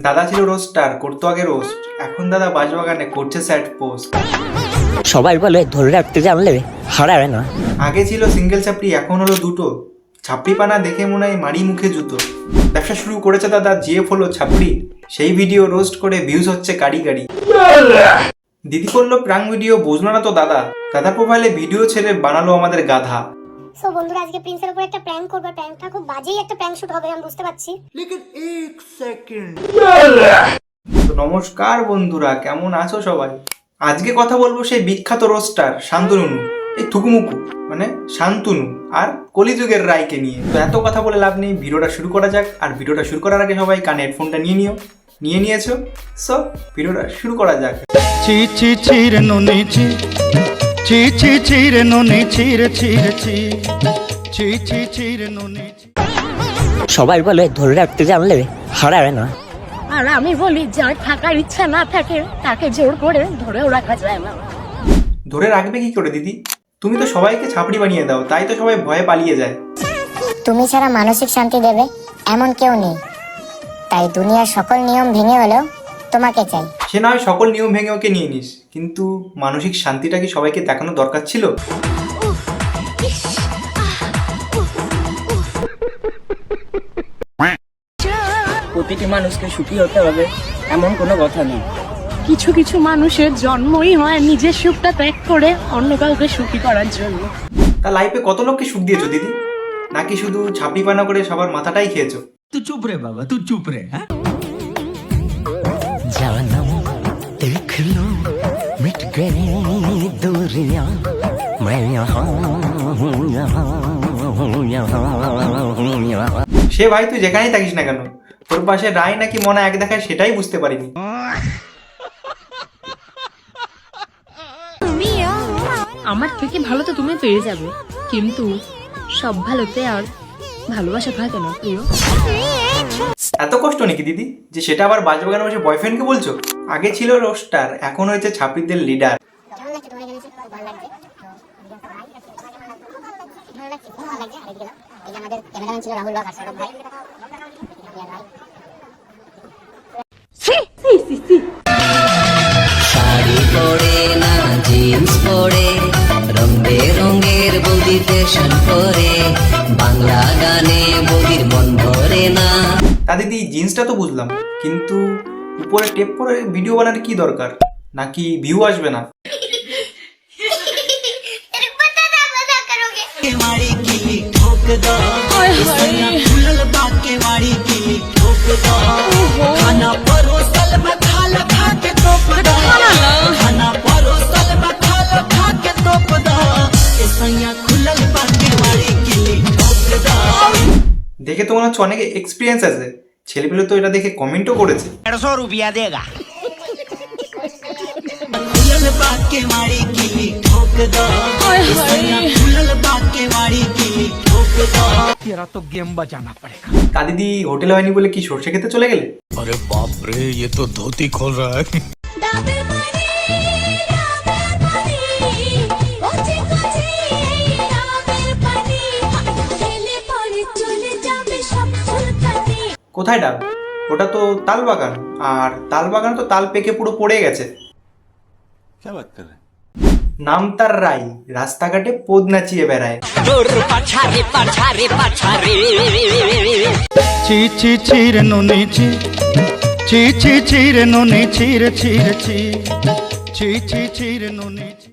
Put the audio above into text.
দাদা ছিল রোস্টার, করতো আগে রোস্ট, এখন দাদা বাজবাগানে করছে স্যাড পোস্ট। সবাই বলে ধরে রাখতে জানলে হারাবে না। আগে ছিল সিঙ্গেল ছাপড়ি, এখন হলো দুটো। ছাপড়ি পানা দেখে মনে হয় মারি মুখে জুতো। ব্যবসা শুরু করেছে দাদা, জিএফ হলো ছাপড়ি, সেই ভিডিও রোস্ট করে ভিউজ হচ্ছে গাড়ি গাড়ি। দিদি করলো প্রাং ভিডিও, বুঝলো না তো দাদা, দাদার প্রোফাইলে ভিডিও ছেড়ে বানালো আমাদের গাধা। সো বন্ধুরা, আজকে প্রিন্সের উপর একটা প্র্যাঙ্ক করব। প্র্যাঙ্কটা খুব বাজেই একটা প্র্যাঙ্ক শুট হবে, আমি বুঝতে পারছি। তো নমস্কার বন্ধুরা, কেমন আছো সবাই? আজকে কথা বলবো সেই বিখ্যাত রোস্টার শান্তনু, এই থুকুমুকু মানে শান্তনু আর কলিযুগের রায়কে নিয়ে। তো এত কথা বলে লাভ নেই, ভিডিওটা শুরু করা যাক। আর ভিডিওটা শুরু করার আগে সবাই কানে হেডফোনটা নিয়ে নিয়েছো, সো ভিডিওটা শুরু করা যাক। ছি ছি ছি রে নুনি ছি, ছি ছি ছি রে নুনি ছি রে ছি রে ছি, ছি ছি ছি রে নুনি ছি। সবাই বলে ধরে রাখতে জানলে হারাবে না। আর আমি বলি, যার থাকার ইচ্ছা না থাকে তাকে জোর করে ধরেও রাখা যায় না। ধরে রাখবে কি করে দিদি? তুমি তো সবাইকে ছাপড়ি বানিয়ে দাও, তাই তো সবাই ভয়ে পালিয়ে যায়। তুমি ছাড়া মানসিক শান্তি দেবে এমন কেউ নেই, তাই দুনিয়ার সকল নিয়ম ভেঙে হলেও তোমাকে চাই। সে না হয় সকল নিয়ম ভেঙে ওকে নিয়ে নিস, কিন্তু মানসিক শান্তিটা কি সবাইকে দেখানো দরকার ছিল? প্রতিটি মানুষকে সুখী হতে হবে এমন কোনো কথা নেই। কিছু কিছু মানুষের জন্মই হয় নিজের সুখটা ত্যাগ করে অন্য কাউকে সুখী করার জন্য। তা লাইফে কত লোককে সুখ দিয়েছো দিদি? নাকি শুধু ছাপড়ি পানা করে সবার মাথাটাই খেয়েছো? तू चुप रे बाबा, तू चुप रे। हाँ জানাম দেখ লো মিট গয়ে दूरियां मैं यहाँ हूँ यहाँ हूँ यहाँ। সে ভাই তুই যেখানেই থাকিস না কেন, তোর পাশে রায় নাকি মনা এক দেখায় সেটাই বুঝতে পারিনি। আমার থেকে ভালো তো তুমি পেয়ে যাবে, কিন্তু সব ভালোতে আর ভালোবাসা থাকে না প্রিয়। এত কষ্ট নাকি দিদি, যে সেটা আবার বাজবাগানে বসে বয়ফ্রেন্ডকে বলছো? আগে ছিল রোস্টার, এখন হয়েছে ছাপড়িদের লিডার। শাড়ি পরে না জিন্স পরে, রং বেরঙের বৌদি ফ্যাশন করে, বাংলা গানে বৌদির মন ভরে না। তা দিদি জিন্সটা তো বুঝলাম, কিন্তু উপরে টেপ পরে ভিডিও বানানোর কি দরকার? নাকি ভিউ আসবে না? দেখে তো মনে হচ্ছে অনেক এক্সপিরিয়েন্স আছে। ছেলেপেলে তো এটা দেখে কমেন্টও করেছে। 150 रुपया देगा। तेरा तो गेम बजाना पड़ेगा। তা দিদি হোটেলে হয়নি বলে কি সর্ষে খেতে চলে গেলে? अरे बाप रे, ये तो धोती खोल रहा है। কোথায় ডাব? ওটা তো তাল বাগান, আর তাল বাগান তো তাল পেকে পুরো পড়ে গেছে। নাম তার রাই, রাস্তাঘাটে পোদ নাচিয়ে বেড়ায়। ছি ছি ছি রে নুনি ছি, ছি ছি ছি রে নুনি ছি রে ছি রে ছি, ছি ছি ছি রে নুনি ছি।